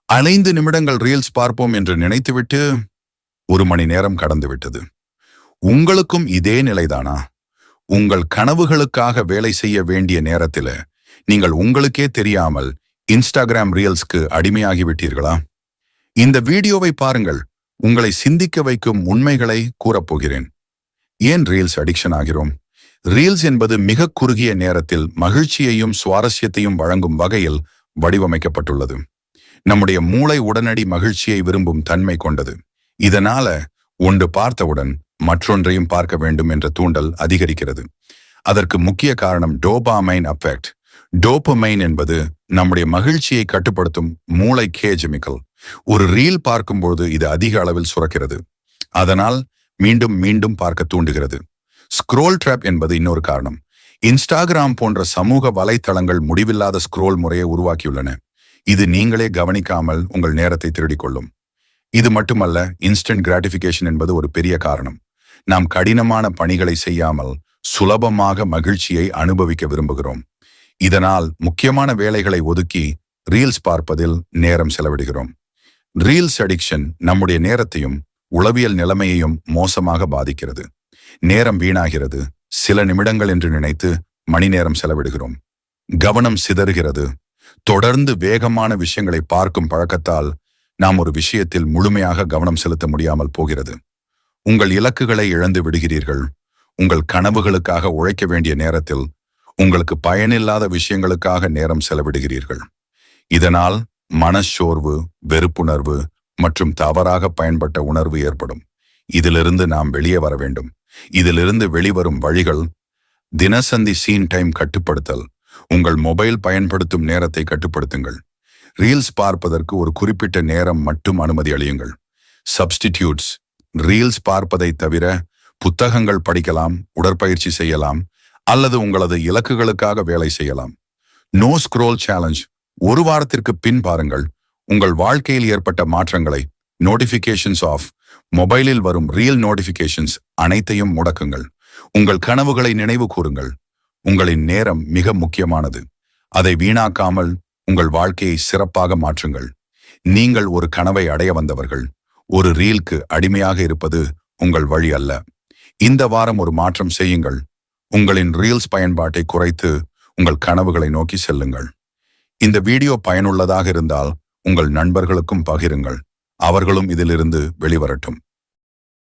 5 நிமிடங்கள் ரீல்ஸ் பார்ப்போம் என்று நினைத்துவிட்டு 1 மணி நேரம் கடந்து விட்டது. உங்களுக்கும் இதே நிலைதானா? உங்கள் கனவுகளுக்காக வேலை செய்ய வேண்டிய நேரத்தில் நீங்கள் உங்களுக்கே தெரியாமல் இன்ஸ்டாகிராம் ரீல்ஸ்க்கு அடிமையாகிவிட்டீர்களா? இந்த வீடியோவை பாருங்கள். உங்களை சிந்திக்க வைக்கும் உண்மைகளை கூறப்போகிறேன். ஏன் ரீல்ஸ் அடிக்ஷன் ஆகிறோம்? ரீல்ஸ் என்பது மிக குறுகிய நேரத்தில் மகிழ்ச்சியையும் சுவாரஸ்யத்தையும் வழங்கும் வகையில் வடிவமைக்கப்பட்டுள்ளது. நம்முடைய மூளை உடனடி மகிழ்ச்சியை விரும்பும் தன்மை கொண்டது. இதனால ஒன்று பார்த்தவுடன் மற்றொன்றையும் பார்க்க வேண்டும் என்ற தூண்டல் அதிகரிக்கிறது. அதற்கு முக்கிய காரணம் டோபாமைன் எஃபெக்ட். டோபமைன் என்பது நம்முடைய மகிழ்ச்சியை கட்டுப்படுத்தும் மூளை கெமிக்கல். ஒரு ரீல் பார்க்கும்போது இது அதிக அளவில் சுரக்கிறது. அதனால் மீண்டும் மீண்டும் பார்க்க தூண்டுகிறது. ஸ்க்ரோல் ட்ராப் என்பது இன்னொரு காரணம். இன்ஸ்டாகிராம் போன்ற சமூக வலைத்தளங்கள் முடிவில்லாத ஸ்க்ரோல் முறையை உருவாக்கியுள்ளன. இது நீங்களே கவனிக்காமல் உங்கள் நேரத்தை திருடிக்கொள்ளும். இது மட்டுமல்ல, இன்ஸ்டன்ட் கிராட்டிஃபிகேஷன் என்பது ஒரு பெரிய காரணம். நாம் கடினமான பணிகளை செய்யாமல் சுலபமாக மகிழ்ச்சியை அனுபவிக்க விரும்புகிறோம். இதனால் முக்கியமான வேலைகளை ஒதுக்கி ரீல்ஸ் பார்ப்பதில் நேரம் செலவிடுகிறோம். ரீல்ஸ் அடிக்ஷன் நம்முடைய நேரத்தையும் உளவியல் நிலைமையையும் மோசமாக பாதிக்கிறது. நேரம் வீணாகிறது. சில நிமிடங்கள் என்று நினைத்து மணி நேரம் செலவிடுகிறோம். கவனம் சிதறுகிறது. தொடர்ந்து வேகமான விஷயங்களை பார்க்கும் பழக்கத்தால் நாம் ஒரு விஷயத்தில் முழுமையாக கவனம் செலுத்த முடியாமல் போகிறது. உங்கள் இலக்குகளை இழந்து விடுகிறீர்கள். உங்கள் கனவுகளுக்காக உழைக்க வேண்டிய நேரத்தில் உங்களுக்கு பயனில்லாத விஷயங்களுக்காக நேரம் செலவிடுகிறீர்கள். இதனால் மனச்சோர்வு, வெறுப்புணர்வு மற்றும் தவறாக பயன்பட்ட உணர்வு ஏற்படும். இதிலிருந்து நாம் வெளியே வர வேண்டும். இதிலிருந்து வெளிவரும் வழிகள்: தினசந்தி சீன் டைம் கட்டுப்படுத்தல். உங்கள் மொபைல் பயன்படுத்தும் நேரத்தை கட்டுப்படுத்துங்கள். ரீல்ஸ் பார்ப்பதற்கு ஒரு குறிப்பிட்ட நேரம் மட்டும் அனுமதி அளியுங்கள். சப்ஸ்டிடியூட்ஸ்: ரீல்ஸ் பார்ப்பதை தவிர புத்தகங்கள் படிக்கலாம், உடற்பயிற்சி செய்யலாம், அல்லது உங்களது இலக்குகளுக்காக வேலை செய்யலாம். No scroll challenge. ஒரு வாரத்திற்கு பின் பாருங்கள். உங்கள் வாழ்க்கையில் ஏற்பட்ட மாற்றங்களை. Notifications off. மொபைலில் வரும் ரீல் நோட்டிபிகேஷன்ஸ் அனைத்தையும் முடக்குங்கள். உங்கள் கனவுகளை நினைவு கூறுங்கள். உங்களின் நேரம் மிக முக்கியமானது. அதை வீணாக்காமல் உங்கள் வாழ்க்கையை சிறப்பாக மாற்றுங்கள். நீங்கள் ஒரு கனவை அடைய வந்தவர்கள். ஒரு ரீலுக்கு அடிமையாக இருப்பது உங்கள் வழி அல்ல. இந்த வாரம் ஒரு மாற்றம் செய்யுங்கள். உங்களின் ரீல்ஸ் பயன்பாட்டை குறைத்து உங்கள் கனவுகளை நோக்கி செல்லுங்கள். இந்த வீடியோ பயனுள்ளதாக இருந்தால் உங்கள் நண்பர்களுக்கும் பகிருங்கள். அவர்களும் இதிலிருந்து வெளிவரட்டும்.